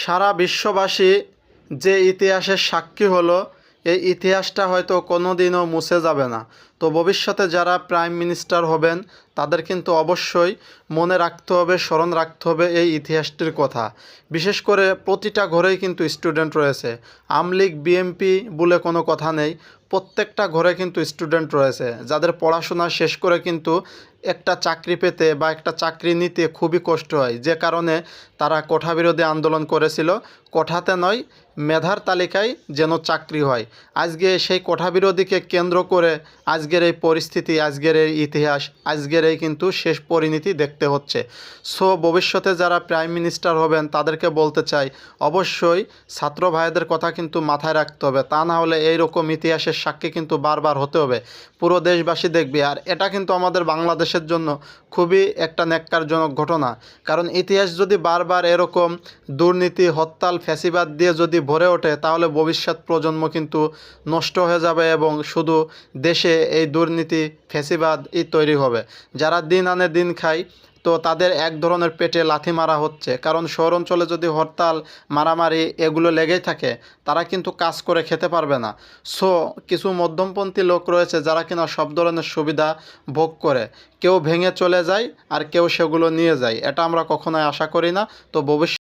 সারা বিশ্ববাসী যে ইতিহাসের সাক্ষী হলো, এই ইতিহাসটা হয়তো কোনো দিনও মুছে যাবে না। তো ভবিষ্যতে যারা প্রাইম মিনিস্টার হবেন তাদের কিন্তু অবশ্যই মনে রাখতে হবে, স্মরণ রাখতে হবে এই ইতিহাসটির কথা। বিশেষ করে প্রতিটা ঘরেই কিন্তু স্টুডেন্ট রয়েছে। আমলিগ বিএমপি বলে কোনো কথা নেই, প্রত্যেকটা ঘরে কিন্তু স্টুডেন্ট রয়েছে যাদের পড়াশোনা শেষ করে কিন্তু একটা চাকরি পেতে বা একটা চাকরি নিতে খুবই কষ্ট হয়, যে কারণে তারা কোঠা বিরোধী আন্দোলন করেছিল। কোঠাতে নয়, মেধার তালিকায় যেন চাকরি হয়। আজকে সেই কোঠা বিরোধীকে কেন্দ্র করে আজকের এই পরিস্থিতি, আজকের এই ইতিহাস, আজকের এই কিন্তু শেষ পরিণতি দেখতে হচ্ছে। সো ভবিষ্যতে যারা প্রাইম মিনিস্টার হবেন তাদেরকে বলতে চাই, অবশ্যই ছাত্র ভাইদের কথা কিন্তু মাথায় রাখতে হবে, তা না হলে এইরকম ইতিহাসের সাক্ষী কিন্তু বারবার হতে হবে, পুরো দেশবাসী দেখবে। আর এটা কিন্তু আমাদের বাংলাদেশের জন্য খুবই একটা ন্যাক্কারজনক ঘটনা, কারণ ইতিহাস যদি বারবার এরকম দুর্নীতি, হরতাল, ফ্যাসিবাদ দিয়ে যদি ভরে ওঠে তাহলে ভবিষ্যৎ প্রজন্ম কিন্তু নষ্ট হয়ে যাবে এবং শুধু দেশে এই দুর্নীতি, ফ্যাসিবাদই তৈরি হবে। যারা দিন আনে দিন খায়, তো তাদের এক ধরনের পেটে লাথি মারা হচ্ছে, কারণ শহর অঞ্চলে যদি হরতাল, মারামারি এগুলো লেগেই থাকে তারা কিন্তু কাজ করে খেতে পারবে না। সো কিছু মধ্যমপন্থী লোক রয়েছে যারা কিনা সব ধরনের সুবিধা ভোগ করে, কেউ ভেঙে চলে যায় আর কেউ সেগুলো নিয়ে যায়। এটা আমরা কখনোই আশা করি না। তো ভবিষ্যৎ